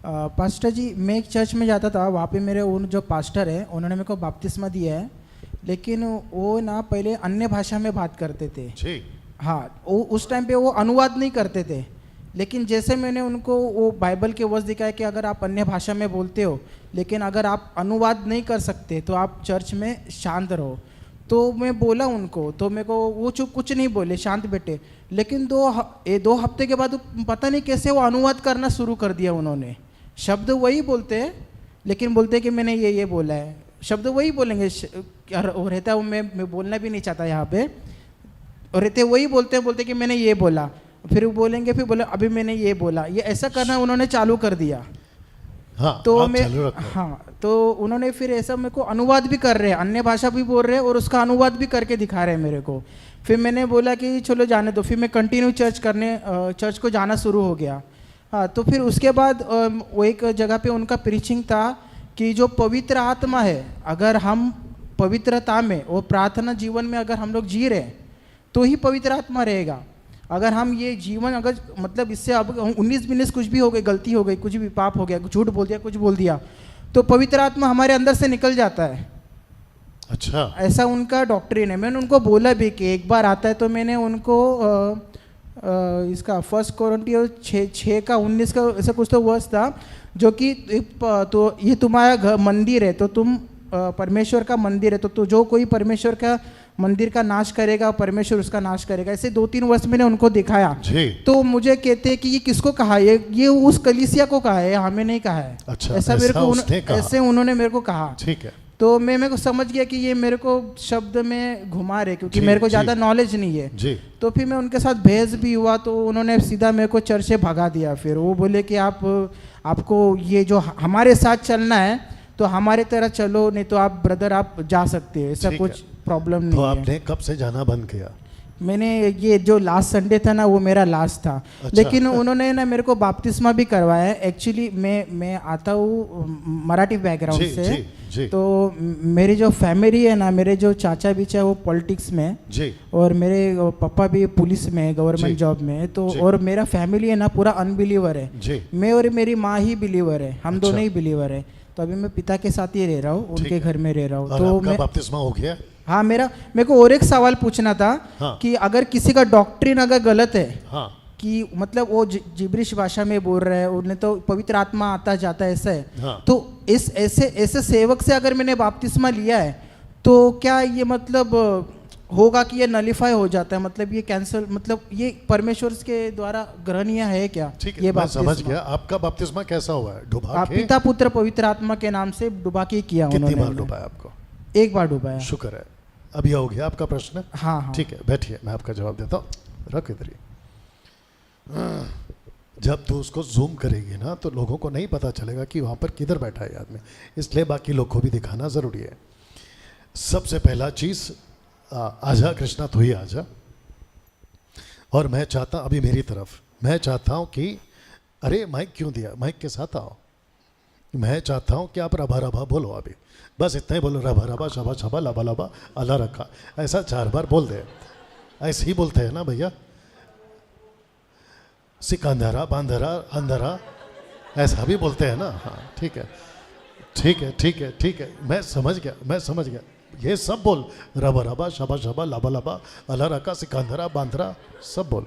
Pastor जी, मैं एक church में जाता था, वहाँ पे मेरे उन जो पास्टर है उन्होंने मेरे को बपतिस्मा दिया है, लेकिन वो ना पहले अन्य भाषा में बात करते थे जी। हाँ, वो उस टाइम पे वो अनुवाद नहीं करते थे, लेकिन जैसे मैंने उनको वो बाइबल के वर्स दिखाया कि अगर आप अन्य भाषा में बोलते हो लेकिन अगर आप अनुवाद नहीं कर सकते तो आप चर्च में शांत रहो। तो मैं बोला उनको, तो मेरे को वो चुप कुछ नहीं बोले, शांत बैठे। लेकिन 2 हफ्ते के बाद पता नहीं कैसे वो अनुवाद करना शुरू कर दिया उन्होंने। शब्द वही बोलते हैं लेकिन बोलते हैं कि मैंने ये बोला है, शब्द वही बोलेंगे और रहता है, मैं बोलना भी नहीं चाहता यहाँ पे, और रहते वही बोलते कि मैंने ये बोला, फिर वो बोलेंगे, फिर बोले अभी मैंने ये बोला, ये ऐसा करना उन्होंने चालू कर दिया। हाँ, तो आप मैं चालू रखो। हाँ, तो उन्होंने फिर ऐसा मेरे को अनुवाद भी कर रहे हैं, अन्य भाषा भी बोल रहे हैं और उसका अनुवाद भी करके दिखा रहे हैं मेरे को। फिर मैंने बोला कि चलो जाने दो, फिर मैं कंटिन्यू चर्च को जाना शुरू हो गया। हाँ, तो फिर उसके बाद वो एक जगह पे उनका प्रीचिंग था कि जो पवित्र आत्मा है, अगर हम पवित्रता में और प्रार्थना जीवन में अगर हम लोग जी रहे हैं तो ही पवित्र आत्मा रहेगा। अगर हम ये जीवन अगर मतलब इससे अब 19-20 कुछ भी हो गई, गलती हो गई, कुछ भी पाप हो गया, झूठ बोल दिया, कुछ बोल दिया, तो पवित्र आत्मा हमारे अंदर से निकल जाता है। अच्छा, ऐसा उनका डॉक्ट्रिन है। मैंने उनको बोला भी कि एक बार आता है, तो मैंने उनको इसका 1 कोरिन्थियों 6:19 का ऐसा कुछ तो वर्स था, जो कि तो ये तुम्हारा घर मंदिर है, तो तुम परमेश्वर का मंदिर है, तो जो कोई परमेश्वर का मंदिर का नाश करेगा परमेश्वर उसका नाश करेगा। ऐसे 2-3 वर्ष मैंने उनको दिखाया। तो मुझे कहते हैं कि ये किसको कहा है, ये उस कलीसिया को कहा है, हमें नहीं कहा है। अच्छा, ऐसा मेरे को ऐसे उन्होंने मेरे को कहा। ठीक है। तो मैं मेरे को समझ गया कि ये मेरे को शब्द में घुमा रहे, क्योंकि मेरे को ज़्यादा नॉलेज नहीं है जी। तो फिर मैं उनके साथ बहस भी हुआ, तो उन्होंने सीधा मेरे को चर्च से भगा दिया। फिर वो बोले कि आपको ये जो हमारे साथ चलना है तो हमारे तरह चलो, नहीं तो आप ब्रदर आप जा सकते हैं, ऐसा कुछ प्रॉब्लम नहीं है। तो आपने कब से जाना बंद किया? मैंने ये जो लास्ट संडे था ना, वो मेरा लास्ट था। अच्छा। लेकिन उन्होंने ना मेरे को बपतिस्मा भी करवाया है। एक्चुअली मैं आता हूँ मराठी बैकग्राउंड से। जी। तो मेरी जो फैमिली है ना, मेरे जो चाचा बीचा है वो पॉलिटिक्स में जी। और मेरे पापा भी पुलिस में है, गवर्नमेंट जॉब में है। तो और मेरा फैमिली है ना पूरा अनबिलीवर है जी। मैं और मेरी माँ ही बिलीवर है, हम अच्छा। दोनों ही बिलीवर है। तो अभी मैं पिता के साथ ही रह रहा हूँ, उनके घर में रह रहा हूँ। और तो आपका बपतिस्मा हो गया? हाँ, मेरे को और एक सवाल पूछना था। हाँ। कि अगर किसी का डॉक्ट्रिन अगर गलत है, हाँ। कि मतलब वो जिब्रिश भाषा में बोल रहे हैं, उन्हें तो पवित्र आत्मा आता जाता है, ऐसा है। हाँ। तो ऐसे सेवक से अगर मैंने बपतिस्मा लिया है तो क्या ये मतलब होगा कि ये नलिफाई हो जाता है, मतलब ये कैंसिल, मतलब ये परमेश्वर के द्वारा ग्रहणीय है क्या? ठीक ये है, मैं समझ गया। आपका बपतिस्मा कैसा हुआ है? डुबा के? पिता पुत्र पवित्र आत्मा के नाम से डुबा के किया। कितनी बार डुबाया आपको? एक बार डुबाया। शुक्र है, अभी हो गया आपका प्रश्न। हाँ। ठीक है, बैठिए, मैं आपका जवाब देता हूँ। रख इधर ही। जब तू उसको जूम करेगी ना तो लोगों को नहीं पता चलेगा कि वहाँ पर किधर बैठा है आदमी, इसलिए बाकी लोग को भी दिखाना ज़रूरी है। सबसे पहला चीज़, आजा कृष्णा तू ही आजा। और मैं चाहता, अभी मेरी तरफ, मैं चाहता हूँ कि अरे माइक क्यों दिया, माइक के साथ आओ। मैं चाहता हूँ कि आप रभा रभा बोलो, अभी बस इतना ही बोलो, रभा रभा शबा शबा लबा लबा अल्लाह रखा, ऐसा 4 बार बोल दे। ऐसे ही बोलते हैं ना भैया, सिकंदरा बांधरा अंधरा, ऐसा भी बोलते हैं ना। हाँ, ठीक है ठीक है ठीक है ठीक है, मैं समझ गया। ये सब बोल, रबा रबा शबा शबा लबा लबा अल्लाह रखा सिकंदरा बांधरा, सब बोल।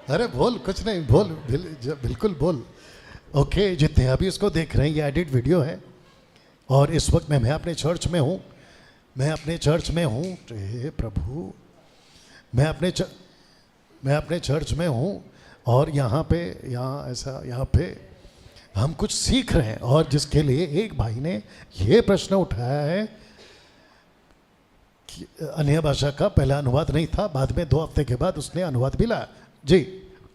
अरे बोल, कुछ नहीं, बोल, बिल्कुल बोल। ओके, जितने अभी इसको देख रहे हैं, ये एडिट वीडियो है और इस वक्त मैं अपने चर्च में हूँ। हे प्रभु, मैं अपने चर्च में हूँ और यहाँ पे हम कुछ सीख रहे हैं। और जिसके लिए एक भाई ने ये प्रश्न उठाया है कि अन्य भाषा का पहला अनुवाद नहीं था, बाद में 2 हफ्ते के बाद उसने अनुवाद भी लाया जी।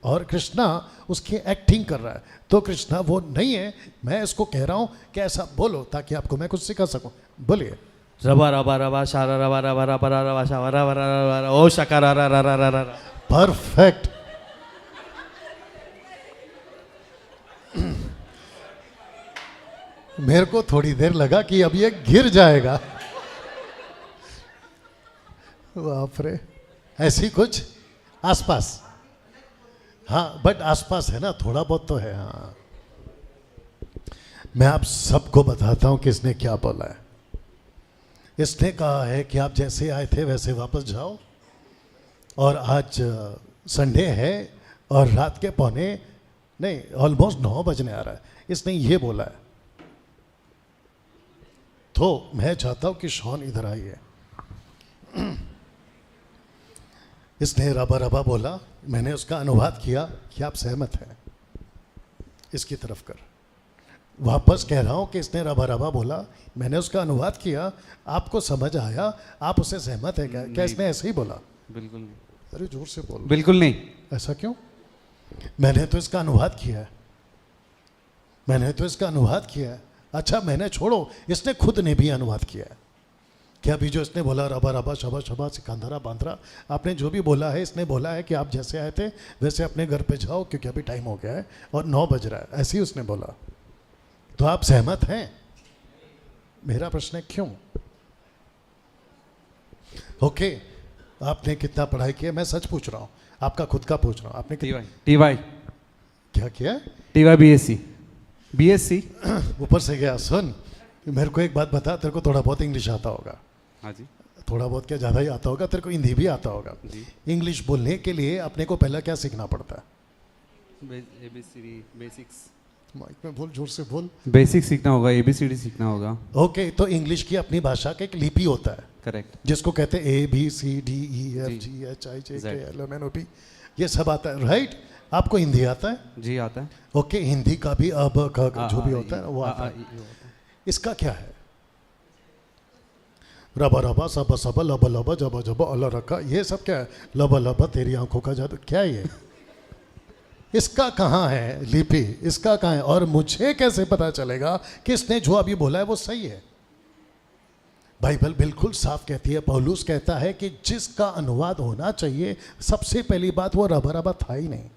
और कृष्णा उसकी एक्टिंग कर रहा है, तो कृष्णा वो नहीं है। मैं इसको कह रहा हूँ कि ऐसा बोलो ताकि आपको मैं कुछ सिखा सकूँ। बोलिए। रबा रबा रबा शारा रबा रबा रबा रबा शारा रबा रबा ओ शकारा रा रा रा रा रा। परफेक्ट। मेरे को थोड़ी देर लगा कि अब ये गिर जाएगा। बाप रे, ऐसी कुछ आसपास, हाँ बट आसपास है ना, थोड़ा बहुत तो है। हाँ मैं आप सबको बताता हूं कि इसने क्या बोला है। इसने कहा है कि आप जैसे आए थे वैसे वापस जाओ, और आज संडे है और रात के ऑलमोस्ट 9 बजने आ रहा है, इसने ये बोला है। तो मैं चाहता हूं कि शॉन इधर आइए। इसने रबा रबा बोला, मैंने उसका अनुवाद किया कि आप सहमत हैं, इसकी तरफ कर। वापस कह रहा हूं कि इसने रबा रबा बोला, मैंने उसका अनुवाद किया, आपको समझ आया, आप उससे सहमत हैं क्या? क्या इसने ऐसे ही बोला? बिल्कुल नहीं, अरे जोर से बोल। बिल्कुल नहीं। ऐसा क्यों? मैंने तो इसका अनुवाद किया है, मैंने तो इसका अनुवाद किया है। अच्छा मैंने छोड़ो, इसने खुद ने भी अनुवाद किया है। क्या अभी जो इसने बोला रबा रबा शबा शबा सिकंदरा बांद्रा, आपने जो भी बोला है, इसने बोला है कि आप जैसे आए थे वैसे अपने घर पे जाओ क्योंकि अभी टाइम हो गया है और 9 बज रहा है, ऐसे ही उसने बोला। तो आप सहमत हैं? मेरा प्रश्न है क्यों? ओके, आपने कितना पढ़ाई किया? मैं सच पूछ रहा हूँ, आपका खुद का पूछ रहा हूँ। आपने टीवाई क्या किया? TY BSc. ऊपर से गया। सुन, मेरे को एक बात बता, तेरे को थोड़ा बहुत इंग्लिश आता होगा? हाँ जी। थोड़ा बहुत क्या, ज़्यादा ही आता होगा? तेरे को हिंदी भी आता होगा? जी। इंग्लिश बोलने के लिए अपने को पहला क्या सीखना पड़ता है? ABCD basics. माइक में बोल, जोर से बोल। बेसिक सीखना होगा, एबीसीडी सीखना होगा। ओके, तो इंग्लिश की अपनी भाषा का एक लिपि होता है, करेक्ट, जिसको कहते हैं ABCDEFGHIJKLMNOP, ये सब आता है, राइट? आपको हिंदी आता है? जी आता है। ओके, हिंदी का भी अब जो भी होता है वो आता है। इसका क्या है? रबा रबा सबा सबा लबा लबा जबा जबा अल्लाह रखा, ये सब क्या है? लबा लबा तेरी आंखों का जादू, क्या है ये? इसका कहाँ है लिपि? इसका कहाँ है? और मुझे कैसे पता चलेगा कि इसने जो अभी बोला है वो सही है? बाइबल बिल्कुल साफ कहती है, पौलुस कहता है कि जिसका अनुवाद होना चाहिए, सबसे पहली बात वो रबा रबा था ही नहीं,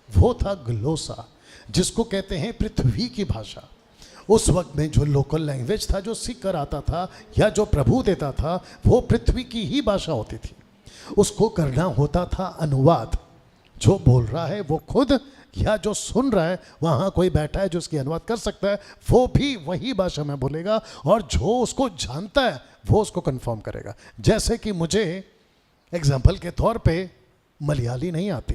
वो था ग्लोसा, जिसको कहते हैं पृथ्वी की भाषा। उस वक्त में जो लोकल लैंग्वेज था, जो सीख कर आता था या जो प्रभु देता था, वो पृथ्वी की ही भाषा होती थी। उसको करना होता था अनुवाद। जो बोल रहा है वो खुद, या जो सुन रहा है वहाँ कोई बैठा है जो उसकी अनुवाद कर सकता है, वो भी वही भाषा में बोलेगा, और जो उसको जानता है वो उसको कंफर्म करेगा। जैसे कि मुझे एग्जाम्पल के तौर पे मलयाली नहीं आती,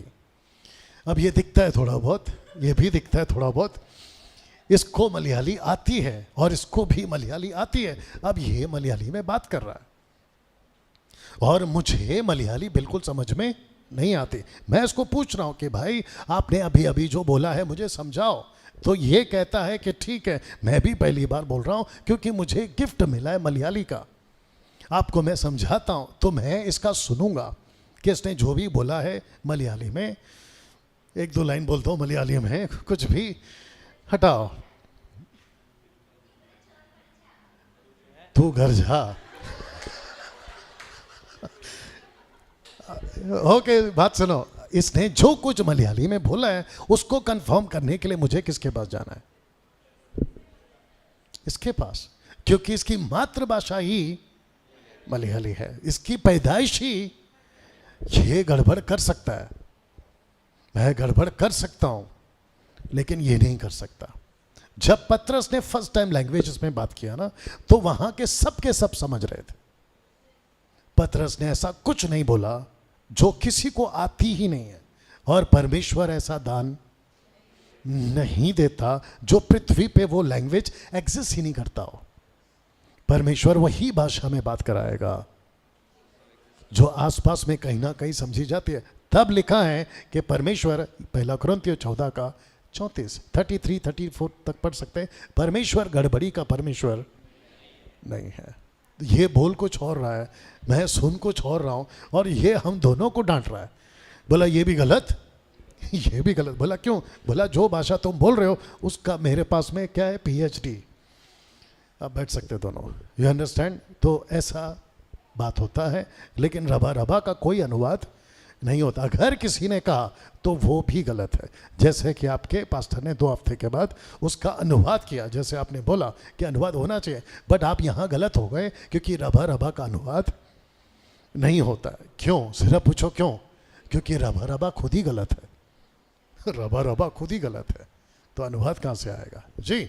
अब ये दिखता है थोड़ा बहुत, ये भी दिखता है थोड़ा बहुत, इसको मलयाली आती है और इसको भी मलयाली आती है। अब ये मलयाली में बात कर रहा है और मुझे मलयाली बिल्कुल समझ में नहीं आती। मैं इसको पूछ रहा हूं कि भाई आपने अभी अभी जो बोला है मुझे समझाओ, तो ये कहता है कि ठीक है, मैं भी पहली बार बोल रहा हूं क्योंकि मुझे गिफ्ट मिला है मलयाली का, आपको मैं समझाता हूं। तो मैं इसका सुनूंगा कि इसने जो भी बोला है मलयाली में, 1-2 लाइन बोलता हूं मलयाली में, कुछ भी हटाओ, तू घर जा। ओके, बात सुनो, इसने जो कुछ मलयाली में बोला है उसको कंफर्म करने के लिए मुझे किसके पास जाना है? इसके पास, क्योंकि इसकी मातृभाषा ही मलयाली है, इसकी पैदाइश ही। ये गड़बड़ कर सकता है, मैं गड़बड़ कर सकता हूं, लेकिन ये नहीं कर सकता। जब पतरस ने फर्स्ट टाइम लैंग्वेजेस में बात किया ना, तो वहां के सब समझ रहे थे। पतरस ने ऐसा कुछ नहीं बोला जो किसी को आती ही नहीं है, और परमेश्वर ऐसा दान नहीं देता जो पृथ्वी पे वो लैंग्वेज एग्जिस्ट ही नहीं करता हो। परमेश्वर वही भाषा में बात कराएगा जो आसपास में कहीं ना कहीं समझी जाती है। तब लिखा है कि परमेश्वर, 1 कुरिन्थियों 14:34, 33, 34 तक पढ़ सकते हैं, परमेश्वर गड़बड़ी का परमेश्वर नहीं है। ये बोल कुछ और रहा है, मैं सुन कुछ और रहा हूं, और ये हम दोनों को डांट रहा है। बोला ये भी गलत, ये भी गलत। बोला क्यों? बोला जो भाषा तुम बोल रहे हो उसका मेरे पास में क्या है, PhD। अब बैठ सकते दोनों, यू अंडरस्टैंड? तो ऐसा बात होता है, लेकिन रबा रबा का कोई अनुवाद नहीं होता। अगर किसी ने कहा तो वो भी गलत है। जैसे कि आपके पास्टर ने 2 हफ्ते के बाद उसका अनुवाद किया, जैसे आपने बोला कि अनुवाद होना चाहिए, बट आप यहाँ गलत हो गए, क्योंकि रबा रबा का अनुवाद नहीं होता है। क्यों? सिर्फ पूछो क्यों? क्योंकि रबा रबा खुद ही गलत है, रबा रबा खुद ही गलत है, तो अनुवाद कहाँ से आएगा जी।